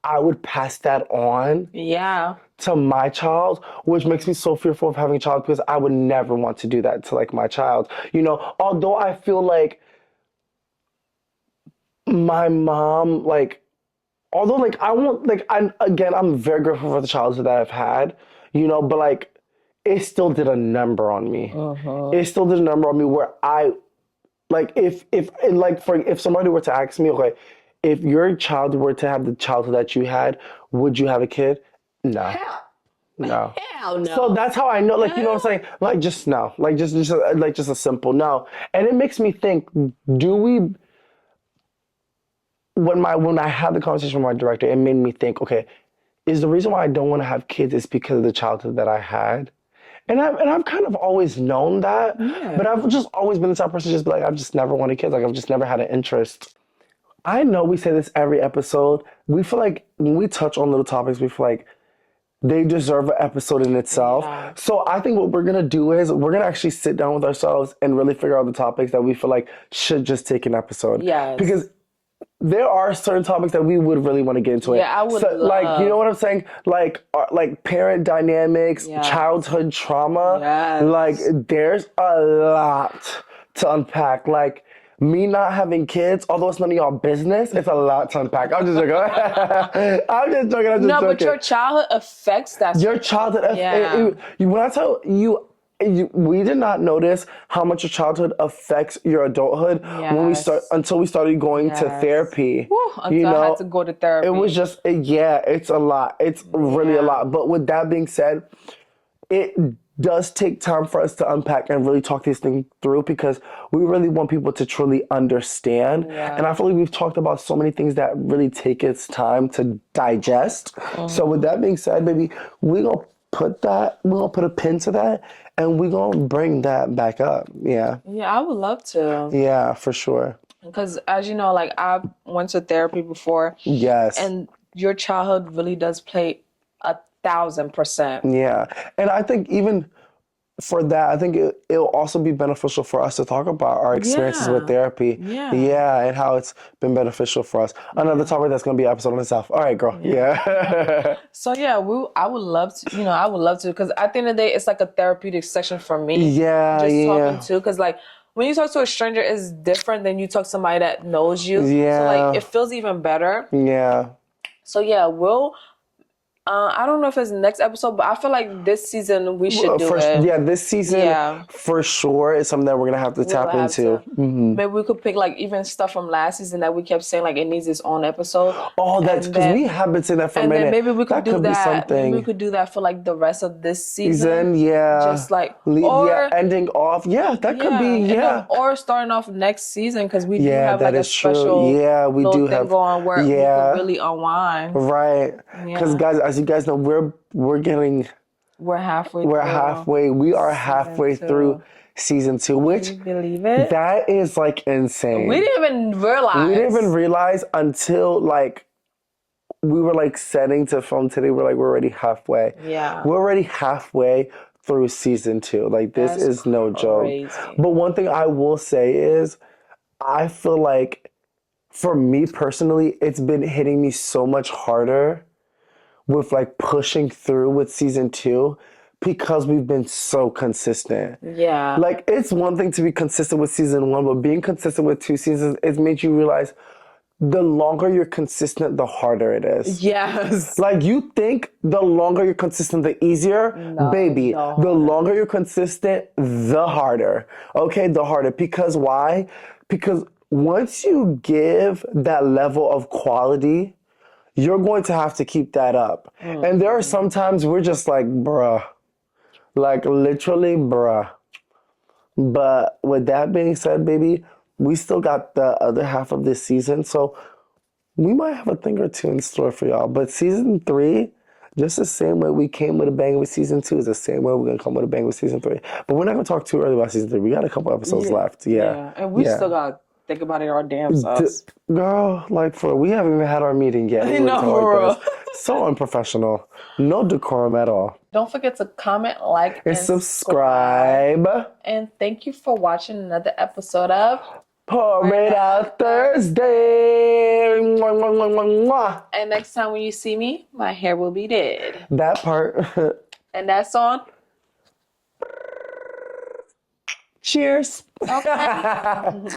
I would pass that on Yeah. to my child, which makes me so fearful of having a child because I would never want to do that to like my child. You know, although I feel like my mom, like, although like I won't like I'm very grateful for the childhood that I've had, you know, but like it still did a number on me. It still did a number on me where I like if and, like for if somebody were to ask me, okay, if your child were to have the childhood that you had, would you have a kid? No. No. Hell no. So that's how I know, like, you know what I'm saying? Like, just no. Like, just a simple no. And it makes me think, do we, when I had the conversation with my director, it made me think, okay, is the reason why I don't want to have kids is because of the childhood that I had? And I've kind of always known that, but I've just always been the type of person to just be like, I've just never wanted kids. Like, I've just never had an interest. I know we say this every episode. We feel like when we touch on little topics, we feel like they deserve an episode in itself. Yeah. So I think what we're gonna do is we're gonna actually sit down with ourselves and really figure out the topics that we feel like should just take an episode. Yes. Because there are certain topics that we would really want to get into. Yeah, I would like, you know what I'm saying? Like parent dynamics, Yes. childhood trauma. Yes. Like there's a lot to unpack. Like me not having kids, although it's none of y'all business, it's a lot to unpack. I'm just joking. I'm just joking. No, but your childhood affects that. Your childhood, Yeah. when I tell you, we did not notice how much your childhood affects your adulthood when we Yes. until we started going to Yes. therapy. Whew, until I had to go to therapy. It was just, it's a lot. It's really a lot. But with that being said, it does take time for us to unpack and really talk these things through because we really want people to truly understand. Yeah. And I feel like we've talked about so many things that really take its time to digest. So with that being said, baby, we're gonna put a pin to that and we're gonna bring that back up. Yeah. Yeah, I would love to. Yeah, for sure. Because as you know, like I went to therapy before. Yes. And your childhood really does play 1,000%. Yeah. And I think even for that, I think it'll also be beneficial for us to talk about our experiences with therapy. Yeah. Yeah, and how it's been beneficial for us. Another topic that's going to be an episode on itself. All right, girl. Yeah. So yeah, I would love to, I would love to, because at the end of the day, it's like a therapeutic session for me. Yeah, Just talking to, because like when you talk to a stranger, it's different than you talk to somebody that knows you. Yeah. So like it feels even better. Yeah. So yeah, I don't know if it's the next episode, but I feel like this season we should do it. Yeah, this season for sure is something that we're going to have to tap into. Maybe we could pick like even stuff from last season that we kept saying like it needs its own episode. Oh, that's because we have been saying that for a And minute. then maybe we could do be that. something. Maybe we could do that for like the rest of this season. Yeah. Just like, ending off. Yeah, that could be, or starting off next season, because we do have that like a is true. special We little do thing have going where we can really unwind. Right. Because guys, as you guys know, we're halfway. We are halfway through season 2, which, can you believe it? That is like insane. We didn't even realize until like we were like setting to film today. We're already halfway. Yeah. We're already halfway through season 2. Like this is no joke. But one thing I will say is I feel like for me personally, it's been hitting me so much harder with like pushing through with season 2 because we've been so consistent. Yeah. Like it's one thing to be consistent with season 1, but being consistent with 2 seasons, it's made you realize the longer you're consistent, the harder it is. Yes. Like you think the longer you're consistent, the easier. Baby, the longer you're consistent, the harder. Okay, the harder. Because why? Because once you give that level of quality, you're going to have to keep that up. And there are some times we're just like, bruh. Like literally, bruh. But with that being said, baby, we still got the other half of this season. So we might have a thing or two in store for y'all. But season 3, just the same way we came with a bang with season 2 is the same way we're going to come with a bang with season 3. But we're not going to talk too early about season 3. We got a couple episodes left. Yeah. And we still got to think about it our damn selves. Girl, like we haven't even had our meeting yet. I know, for real. So unprofessional. No decorum at all. Don't forget to comment, like, And subscribe. And thank you for watching another episode of Pour It Out Thursday. Mwah, mwah, mwah, mwah, mwah. And next time when you see me, my hair will be dead. That part. And that's on. Cheers. Okay.